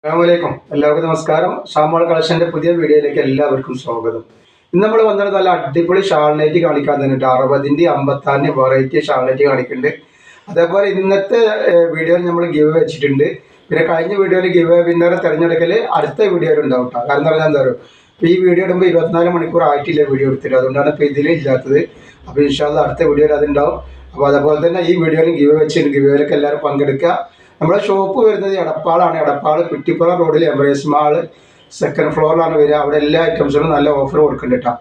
അസ്സലാമലൈക്കും. എല്ലാവർക്കും നമസ്കാരം. ഷാമോൾ കളക്ഷൻ്റെ പുതിയ വീഡിയോയിലേക്ക് എല്ലാവർക്കും സ്വാഗതം. ഇന്ന് നമ്മൾ വന്നത് നല്ല അടിപൊളി ഷാൾനൈറ്റ് കാണിക്കാൻ തന്നിട്ട് 60ൻ്റെ 56ൻ്റെ വെറൈറ്റി ഷാൾനൈറ്റ് കാണിക്കുന്നുണ്ട്. അതേപോലെ ഇന്നത്തെ വീഡിയോയിൽ നമ്മൾ ഗിവ് വെച്ചിട്ടുണ്ട്. പിന്നെ കഴിഞ്ഞ വീഡിയോയിൽ ഗിവ് വിന്നറെ തിരഞ്ഞെടുക്കൽ അടുത്ത വീഡിയോയിൽ ഉണ്ടാവും കേട്ടോ. കാരണം എന്ന് പറഞ്ഞാൽ എന്താ പറയുക, ഇപ്പോൾ ഈ വീഡിയോ ഇടുമ്പോൾ 24 മണിക്കൂർ ആയിട്ടില്ല വീഡിയോ എടുത്തിട്ട്, അതുകൊണ്ടാണ് ഇപ്പോൾ ഇതിൽ ഇല്ലാത്തത്. അപ്പോൾ ഇൻഷാ അല്ലാഹ് അടുത്ത വീഡിയോയിൽ അതുണ്ടാവും. അപ്പോൾ അതേപോലെ തന്നെ ഈ വീഡിയോയിൽ ഗിവ് വെച്ചിട്ടുണ്ട്. ഗിവേയിലൊക്കെ എല്ലാവരും പങ്കെടുക്കുക. നമ്മുടെ ഷോപ്പ് വരുന്നത് എടപ്പാളാണ്. എടപ്പാൾ കുറ്റിപ്പുറം റോഡിൽ എംബ്രേസ് മാൾ സെക്കൻഡ് ഫ്ലോറിലാണ് വരിക. അവിടെ എല്ലാ ഐറ്റംസിനും നല്ല ഓഫർ കൊടുക്കുന്നുണ്ട് കേട്ടോ.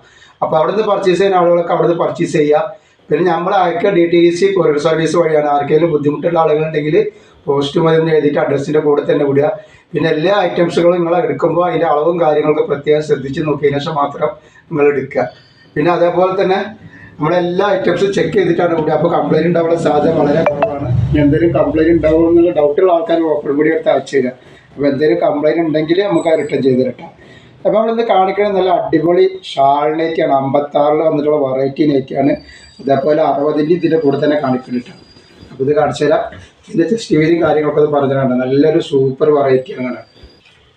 അപ്പോൾ അവിടെ നിന്ന് പർച്ചേസ് ചെയ്യുന്ന ആളുകളൊക്കെ അവിടെ നിന്ന് പർച്ചേസ് ചെയ്യുക. പിന്നെ നമ്മൾ അയക്കുക DTDC കൊറിയർ സർവീസ് വഴിയാണ്. ആർക്കെങ്കിലും ബുദ്ധിമുട്ടുള്ള ആളുകളുണ്ടെങ്കിൽ പോസ്റ്റ് മതി എന്ന് എഴുതിയിട്ട് അഡ്രസ്സിൻ്റെ കൂടെ തന്നെ വിടുക. പിന്നെ എല്ലാ ഐറ്റംസുകളും നിങ്ങൾ എടുക്കുമ്പോൾ അതിൻ്റെ അളവും കാര്യങ്ങളൊക്കെ പ്രത്യേകം ശ്രദ്ധിച്ച് നോക്കിയതിനു ശേഷം മാത്രം നിങ്ങൾ എടുക്കുക. പിന്നെ അതേപോലെ തന്നെ നമ്മളെല്ലാ ഐറ്റംസും ചെക്ക് ചെയ്തിട്ടാണ് വിടുക. അപ്പോൾ കംപ്ലയിൻറ്റ് ഉണ്ടാവാനുള്ള സാധ്യത വളരെ കുറവാണ്. എന്തെങ്കിലും കംപ്ലയിൻറ്റ് ഉണ്ടാവുമോ എന്നുള്ള ഡൗട്ടുള്ള ആൾക്കാർ ഓഫർ കൂടി എടുത്ത് അയച്ചു തരിക. അപ്പോൾ എന്തെങ്കിലും കംപ്ലയിൻറ്റ് ഉണ്ടെങ്കിൽ നമുക്ക് അത് റിട്ടേൺ ചെയ്ത് തരട്ടെ. അപ്പോൾ നമ്മളിന്ന് കാണിക്കുന്നത് നല്ല അടിപൊളി ഷാൾ നൈറ്റിയാണ്. 56 വന്നിട്ടുള്ള വെറൈറ്റി നൈറ്റിയാണ്. അതേപോലെ 60ൻ്റെ ഇതിൻ്റെ കൂടെ തന്നെ കാണിക്കുന്നുണ്ട്. അപ്പോൾ ഇത് കാണിച്ചു തരാം. ഇതിൻ്റെ ജസ്റ്റ് വീതിയും കാര്യങ്ങളൊക്കെ അത് പറഞ്ഞു തരാം. നല്ലൊരു സൂപ്പർ വെറൈറ്റിയാണ്.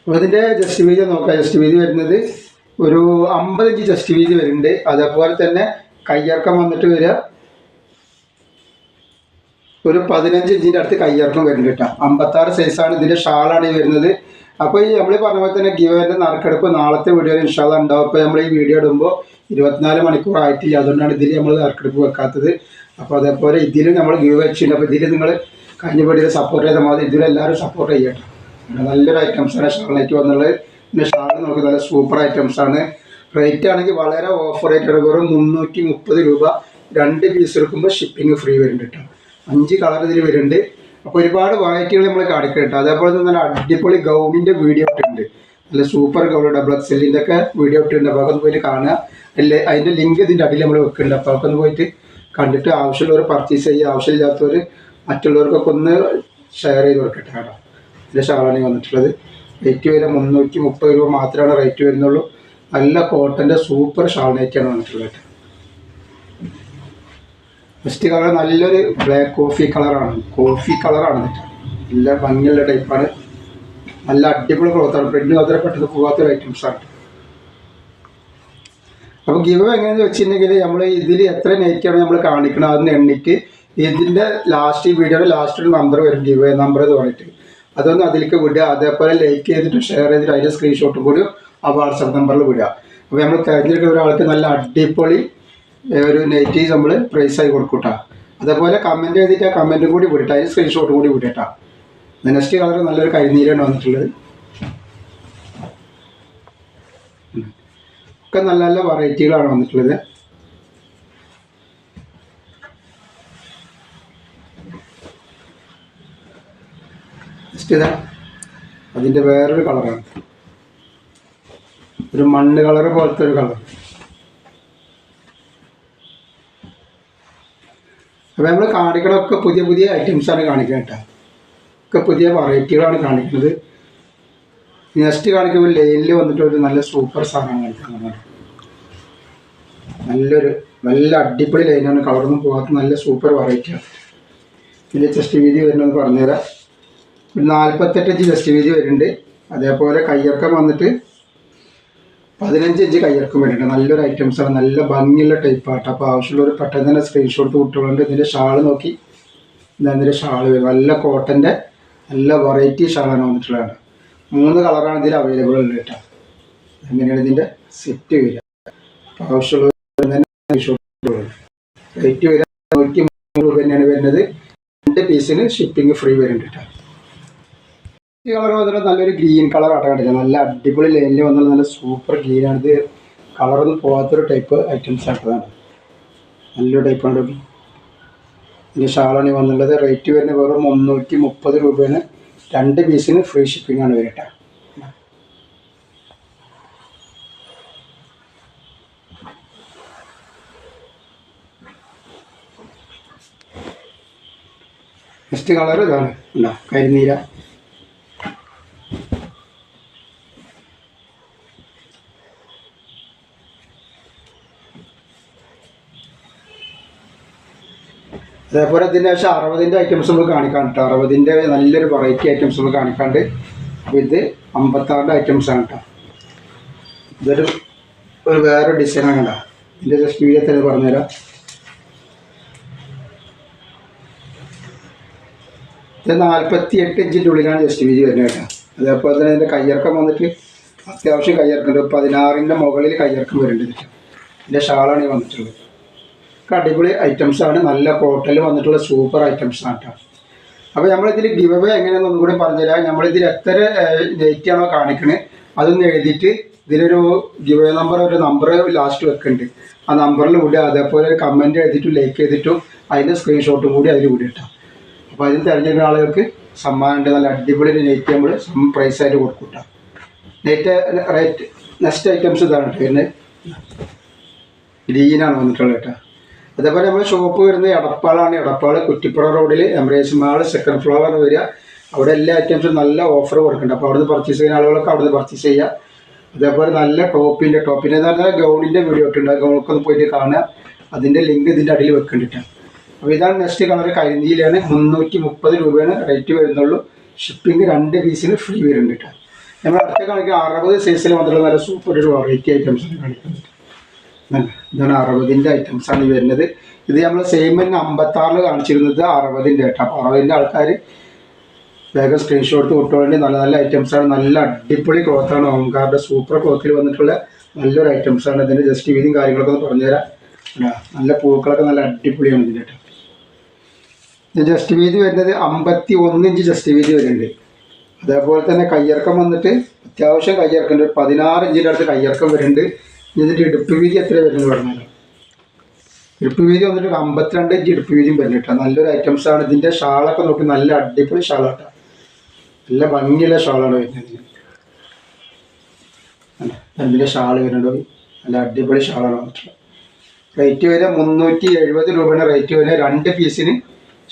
അപ്പോൾ ഇതിൻ്റെ ജസ്റ്റ് വീതി നോക്കാം. ജസ്റ്റ് വീതി വരുന്നത് ഒരു 50 ഇഞ്ച് ജസ്റ്റ് വീതി വരുന്നുണ്ട്. അതേപോലെ തന്നെ കയ്യിറക്കം വന്നിട്ട് വരിക ഒരു 15 ഇഞ്ചിൻ്റെ അടുത്ത് കയ്യിറക്കം വരുന്നുണ്ട് കേട്ടോ. 56 സൈസാണ്. ഇതിൻ്റെ ഷാളാണ് ഈ വരുന്നത്. അപ്പോൾ ഈ നമ്മൾ പറഞ്ഞ പോലെ തന്നെ ഗിവേൻ്റെ നറുക്കെടുപ്പ് നാളത്തെ വീഡിയോയിൽ ഇൻഷാ അല്ലാഹ് ഉണ്ടാവും. അപ്പോൾ നമ്മൾ ഈ വീഡിയോ ഇടുമ്പോൾ 24 മണിക്കൂർ ആയിട്ടില്ല, അതുകൊണ്ടാണ് ഇതിൽ നമ്മൾ നറുക്കെടുപ്പ് വെക്കാത്തത്. അപ്പോൾ അതേപോലെ ഇതിലും നമ്മൾ ഗിവ് വെച്ചിട്ടുണ്ട്. അപ്പോൾ ഇതിൽ നിങ്ങൾ കഴിഞ്ഞ വീഡിയോയിൽ സപ്പോർട്ട് ചെയ്ത മാതിരി ഇതിലെല്ലാവരും സപ്പോർട്ട് ചെയ്യട്ടെ. നല്ലൊരു ഐറ്റംസാണ് ഷാൾനൈറ്റ് വന്നുള്ളത്. പിന്നെ ഷാൾ നോക്കി നല്ല സൂപ്പർ ഐറ്റംസാണ്. റേറ്റ് ആണെങ്കിൽ വളരെ ഓഫർ റേറ്റാണ്. വെറും 330 രൂപ. 2 പീസ് എടുക്കുമ്പോൾ ഷിപ്പിംഗ് ഫ്രീ വരുന്നുണ്ട് കേട്ടോ. 5 കളർ ഇതിൽ വരുന്നുണ്ട്. അപ്പോൾ ഒരുപാട് വെറൈറ്റികൾ നമ്മൾ കാണിക്കും കേട്ടോ. അതേപോലെ തന്നെ നല്ല അടിപൊളി ഗൗണിൻ്റെ വീഡിയോ ഇട്ടിട്ടുണ്ട്. നല്ല സൂപ്പർ ഗൗൺ ഡബിൾ എക്സലിൻ്റെ ഒക്കെ വീഡിയോ ഇട്ടിട്ടുണ്ട്. അപ്പോൾ അതൊന്ന് പോയിട്ട് കാണുക. അല്ലേ അതിൻ്റെ ലിങ്ക് ഇതിൻ്റെ അടിയിൽ നമ്മൾ വെക്കുന്നുണ്ട്. അപ്പോൾ അതൊക്കെ ഒന്ന് പോയിട്ട് കണ്ടിട്ട് ആവശ്യമുള്ളവർ പർച്ചേസ് ചെയ്യുക. ആവശ്യമില്ലാത്തവർ മറ്റുള്ളവർക്കൊക്കെ ഒന്ന് ഷെയർ ചെയ്ത് കൊടുക്കട്ടെ കേട്ടോ. ഇതിൻ്റെ ഷാളാണ് വന്നിട്ടുള്ളത്. റേറ്റ് വരെ 330 രൂപ മാത്രമാണ് റേറ്റ് വരുന്നുള്ളൂ. നല്ല കോട്ടൻ്റെ സൂപ്പർ ഷാൾനൈറ്റാണ് വന്നിട്ടുള്ളത്. ഫസ്റ്റ് കളർ നല്ലൊരു ബ്ലാക്ക് കോഫി കളറാണ്. നല്ല ഭംഗിയുള്ള ടൈപ്പാണ്. നല്ല അടിപൊളി ക്ലോത്താണ്. പ്രിൻ്റ് അത്ര പെട്ടെന്ന് പോകാത്തൊരു ഐറ്റംസാണ്. അപ്പോൾ ഗിവ് എങ്ങനെയെന്ന് വെച്ചിട്ടുണ്ടെങ്കിൽ നമ്മൾ ഇതിൽ എത്ര നൈറ്റാണ് നമ്മൾ കാണിക്കണം അതെന്ന് എണ്ണിയിട്ട് ഇതിൻ്റെ ലാസ്റ്റ് ഈ വീഡിയോയുടെ ലാസ്റ്റ് ഒരു നമ്പർ വരും, ഗിവ് നമ്പർ എന്ന് പറഞ്ഞിട്ട്. അതൊന്ന് അതിലേക്ക് വിടുക. അതേപോലെ ലൈക്ക് ചെയ്തിട്ട് ഷെയർ ചെയ്തിട്ട് അതിൻ്റെ സ്ക്രീൻഷോട്ടും കൂടി ആ വാട്സപ്പ് നമ്പറിൽ വിടുക. അപ്പോൾ നമ്മൾ തിരഞ്ഞെടുക്കുന്ന ഒരാൾക്ക് നല്ല അടിപൊളി ഒരു നൈറ്റ് നമ്മൾ പ്രൈസായി കൊടുക്കൂട്ടാ. അതേപോലെ കമൻറ്റ് ചെയ്തിട്ട് ആ കമൻറ്റും കൂടി വിടട്ടെ, അതിന് സ്ക്രീൻഷോട്ടും കൂടി വിടട്ടാ. നെക്സ്റ്റ് കളർ നല്ലൊരു കരിനീരാണ് വന്നിട്ടുള്ളത്. ഒക്കെ നല്ല നല്ല വെറൈറ്റികളാണ് വന്നിട്ടുള്ളത്. നെക്സ്റ്റ് ഇതാ അതിൻ്റെ വേറൊരു കളറാണ്. ഒരു മണ്ണ് കളർ പോലത്തെ ഒരു കളർ. അപ്പോൾ നമ്മൾ കാണിക്കണമൊക്കെ പുതിയ പുതിയ ഐറ്റംസാണ് കാണിക്കുന്നത് കേട്ടോ. ഒക്കെ പുതിയ വെറൈറ്റികളാണ് കാണിക്കുന്നത്. നെക്സ്റ്റ് കാണിക്കുമ്പോൾ ലൈനിൽ വന്നിട്ട് ഒരു നല്ല സൂപ്പർ സാധനം കാണിക്കുന്നത്. നല്ല അടിപൊളി ലൈനാണ്. കളറൊന്നും പോകാത്ത നല്ല സൂപ്പർ വെറൈറ്റിയാണ്. ഇതിൻ്റെ ചെസ്റ്റ് വീതി വരുന്നത് പറഞ്ഞുതരാം. 48 ഇഞ്ച് ചെസ്റ്റ് വീതി വരുന്നുണ്ട്. അതേപോലെ കയ്യിറക്കം വന്നിട്ട് 15 ഇഞ്ച് കയ്യിറക്കം വരുന്നുണ്ട്. നല്ലൊരു ഐറ്റംസാണ്. നല്ല ഭംഗിയുള്ള ടൈപ്പാണ്. അപ്പോൾ ആവശ്യമുള്ളവർ പെട്ടെന്ന് തന്നെ സ്ക്രീൻഷോട്ട് കുട്ടികളുണ്ട്. ഇതിൻ്റെ ഷാൾ നോക്കി ഇതാണ് ഇതിൻ്റെ ഷാൾ വരും. നല്ല കോട്ടൻ്റെ നല്ല വെറൈറ്റി ഷാളാണ് വന്നിട്ടുള്ളതാണ്. 3 കളറാണ് ഇതിൽ അവൈലബിൾ ഉള്ളത് കേട്ടോ. അങ്ങനെയാണ് ഇതിൻ്റെ സെറ്റ് വരിക. അപ്പോൾ ആവശ്യമുള്ളവർ തന്നെ സ്ക്രീൻഷോട്ട്. റേറ്റ് വരിക 103 രൂപ തന്നെയാണ് വരുന്നത്. 2 പീസിന് ഷിപ്പിംഗ് ഫ്രീ വരുന്നുണ്ട് കേട്ടോ. ഈ കളർ വന്നിട്ട് നല്ലൊരു ഗ്രീൻ കളറാണ് കണ്ടില്ല. നല്ല അടിപൊളി ലൈനിൽ വന്നാൽ നല്ല സൂപ്പർ ഗ്രീനാണ്. ഇത് കളറൊന്നും പോകാത്തൊരു ടൈപ്പ് ഐറ്റംസ് ആയിട്ടതാണ്. നല്ലൊരു ടൈപ്പാണ്. ഇതിൻ്റെ ഷാളാണ് വന്നുള്ളത്. റേറ്റ് വരുന്നത് വെറും 330 രൂപയാണ്. 2 പീസിന് ഫ്രീ ഷിപ്പിംഗ് ആണ് വരട്ടെ. നെക്സ്റ്റ് കളർ ഇതാണ് ഉണ്ടോ, കരിനീര. അതേപോലെ ഇതിൻ്റെ പക്ഷേ 60ൻ്റെ ഐറ്റംസ് നമുക്ക് കാണിക്കാൻ കേട്ടോ. 60ൻ്റെ നല്ലൊരു വെറൈറ്റി ഐറ്റംസ് നമുക്ക് കാണിക്കാണ്ട്. ഇത് 56 ഐറ്റംസാണ് കേട്ടോ. ഇതൊരു വേറെ ഡിസൈനാണ് കേട്ടോ. ഇതിൻ്റെ ജസ്റ്റ് വീഡിയോ തന്നെ പറഞ്ഞുതരാം. ഇത് 48 ഇഞ്ചിൻ്റെ ഉള്ളിലാണ് ജസ്റ്റ് വീതി വരുന്നത് കേട്ടോ. അതേപോലെ തന്നെ ഇതിൻ്റെ കയ്യിറക്കം വന്നിട്ട് അത്യാവശ്യം കയ്യിറക്കുന്നുണ്ട്. 16ൻ്റെ മുകളിൽ കയ്യിറക്കം വരുന്നുണ്ട്. ഇതിൻ്റെ ഷാളാണ് ഈ വന്നിട്ടുള്ളത്. അടിപൊളി ഐറ്റംസാണ്. നല്ല കോട്ടണിൽ വന്നിട്ടുള്ള സൂപ്പർ ഐറ്റംസാണ് കേട്ടോ. അപ്പോൾ നമ്മളിതിൽ ഗിവ് അവേ എങ്ങനെയാണെന്ന് ഒന്നും കൂടി പറഞ്ഞുതരാം. നമ്മളിതിൽ എത്ര ഡേറ്റാണോ കാണിക്കണത് അതൊന്ന് എഴുതിയിട്ട് ഇതിലൊരു ഗിവ് അവേ ഒരു നമ്പർ ലാസ്റ്റ് വെക്കുന്നുണ്ട്. ആ നമ്പറിൽ കൂടി അതേപോലെ ഒരു കമൻറ്റ് എഴുതിയിട്ടും ലൈക്ക് ചെയ്തിട്ടും അതിൻ്റെ സ്ക്രീൻഷോട്ടും കൂടി അതിൽ കൂടി ഇട്ടാം. അപ്പോൾ അതിന് തിരഞ്ഞെടുക്കുന്ന ആളുകൾക്ക് സമ്മാനമുണ്ട്. നല്ല അടിപൊളി നെറ്റ് നമ്മൾ പ്രൈസായിട്ട് കൊടുക്കും കേട്ടോ. നെക്സ്റ്റ് ഐറ്റംസ് ഇതാണ് കേട്ടോ. പിന്നെ ഗ്രീനാണ് വന്നിട്ടുള്ളത് കേട്ടോ. അതേപോലെ നമ്മൾ ഷോപ്പ് വരുന്നത് എടപ്പാളാണ്. എടപ്പാൾ കുറ്റിപ്പുറ റോഡിൽ എംബ്രേസ് മാൾ സെക്കൻഡ് ഫ്ലോർ വരിക. അവിടെ എല്ലാ ഐറ്റംസും നല്ല ഓഫർ കൊടുക്കുന്നുണ്ട്. അപ്പോൾ അവിടുന്ന് പർച്ചേസ് ചെയ്യുന്ന ആളുകളൊക്കെ അവിടുന്ന് പർച്ചേസ് ചെയ്യുക. അതേപോലെ നല്ല ടോപ്പിൻ്റെ എന്ന് പറഞ്ഞാൽ ഗൗണിൻ്റെ വീഡിയോ ഇട്ടുണ്ട്. ഗൗണൊക്കെ ഒന്ന് പോയിട്ട് കാണുക. അതിൻ്റെ ലിങ്ക് ഇതിൻ്റെ അടിയിൽ വെക്കുന്നുണ്ട്. അപ്പോൾ ഇതാണ് നെക്സ്റ്റ് കളർ. കരിനീലാണ്. 330 രൂപയാണ് റേറ്റ് വരുന്നുള്ളൂ. ഷിപ്പിംഗ് 2 പീസിന് ഫ്രീ വരുന്നുണ്ട് കേട്ടോ. നമ്മൾ അടുത്ത കാണിക്കുക 60 സൈസിൽ മാത്രമല്ല നല്ല സൂപ്പർ ഒരു വെറൈറ്റി ഐറ്റംസാണ് കാണിക്കുന്നത്. ഇതാണ് 60ൻ്റെ ഐറ്റംസാണ് വരുന്നത്. ഇത് നമ്മൾ സെയിം തന്നെ 56 കാണിച്ചിരുന്നത് 60ൻ്റെ കേട്ടോ. അപ്പോൾ 60ൻ്റെ ആൾക്കാർ വേഗം സ്ക്രീൻഷോട്ട് കൊടുത്തോളേണ്ടി. നല്ല നല്ല ഐറ്റംസാണ്. നല്ല അടിപൊളി ക്ലോത്താണ്. ഓംകാരുടെ സൂപ്പർ ക്ലോത്തിൽ വന്നിട്ടുള്ള നല്ലൊരു ഐറ്റംസാണ്. ഇതിൻ്റെ ജസ്റ്റ് വീതിയും കാര്യങ്ങളൊക്കെ ഒന്ന് പറഞ്ഞുതരാം. നല്ല പൂക്കളൊക്കെ നല്ല അടിപൊളിയാണ് ഇതിൻ്റെ കേട്ടോ. ഇത് ജസ്റ്റ് വീതി വരുന്നത് 51 ഇഞ്ച് ജസ്റ്റ് വീതി വരുന്നുണ്ട്. അതേപോലെ തന്നെ കയ്യിറക്കം വന്നിട്ട് അത്യാവശ്യം കയ്യിറക്കുന്നുണ്ട്. 16 ഇഞ്ചിൻ്റെ അടുത്ത് കയ്യിറക്കം വരുന്നുണ്ട്. ഇതിൻ്റെ ഇടുപ്പ് വീതി എത്ര വരുന്നത് പറഞ്ഞാൽ ഇടുപ്പ് വീതി വന്നിട്ട് 52 ഇഞ്ച് ഇടുപ്പ് വീതിയും വരുന്നുണ്ട്. നല്ലൊരു ഐറ്റംസാണ്. ഇതിൻ്റെ ഷാളൊക്കെ നോക്കി നല്ല അടിപൊളി ഷാളാട്ടോ. നല്ല ഭംഗിയുള്ള ഷാളാണ് വരുന്നത്. ഇതിൻ്റെ ഷാൾ വരുന്നുണ്ട്. നല്ല അടിപൊളി ഷാളാണ് വന്നിട്ടുള്ളത്. റേറ്റ് വരെ 370 രൂപയാണ് റേറ്റ് വരെ. 2 പീസിന്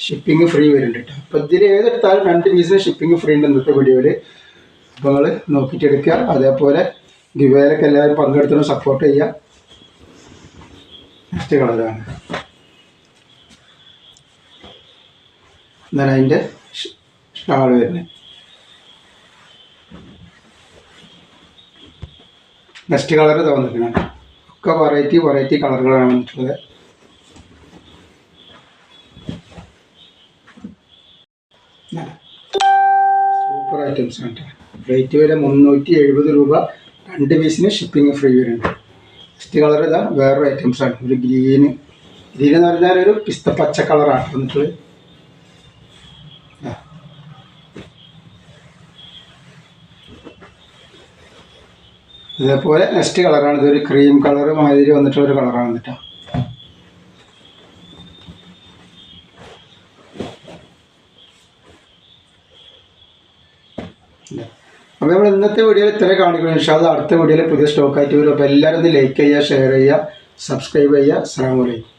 ഷിപ്പിംഗ് ഫ്രീ വരുന്നുണ്ട് കേട്ടോ. അപ്പോൾ ഇതിൽ ഏതെടുത്താലും 2 പീസിന് ഷിപ്പിംഗ് ഫ്രീ ഉണ്ട് ഇന്നത്തെ വീഡിയോയിൽ. അപ്പോൾ നിങ്ങൾ നോക്കിയിട്ട് എടുക്കുക. അതേപോലെ ഗിവേയിലൊക്കെ എല്ലാവരും പങ്കെടുത്തിട്ട് സപ്പോർട്ട് ചെയ്യുക. നെക്സ്റ്റ് കളറാണ്. എന്നാണ് അതിൻ്റെ ഷാൾ വരുന്നത്. നെക്സ്റ്റ് കളർ തോന്നിക്കണം. ഒക്കെ വെറൈറ്റി കളറുകളാണ് വന്നിട്ടുള്ളത്. സൂപ്പർ ഐറ്റംസ് ആണ്. റേറ്റ് വരെ 370 രൂപ. 2 പീസിന് ഷിപ്പിംഗ് ഫ്രീ വരുന്നുണ്ട്. നെക്സ്റ്റ് കളർ ഇതാ വേറൊരു ഐറ്റംസാണ്. ഒരു ഗ്രീൻ എന്ന് പറഞ്ഞാൽ ഒരു പിസ്ത പച്ച കളറാണ് വന്നിട്ടുള്ളത്. അതേപോലെ നെക്സ്റ്റ് കളറാണ്. ഇതൊരു ക്രീം കളർ മാതിരി വന്നിട്ടുള്ളൊരു കളറാണ് വന്നിട്ടാ. അപ്പോൾ നമ്മൾ ഇന്നത്തെ വീഡിയോയിൽ ഇത്രയും കാണിക്കണം. ഇൻഷാ അല്ലാഹ് അടുത്ത വീഡിയോയിൽ പുതിയ സ്റ്റോക്കായിട്ട് വരും. അപ്പോൾ എല്ലാവരും ഒന്ന് ലൈക്ക് ചെയ്യുക, ഷെയർ ചെയ്യുക, സബ്സ്ക്രൈബ് ചെയ്യുക. അസ്സലാമു അലൈക്കും.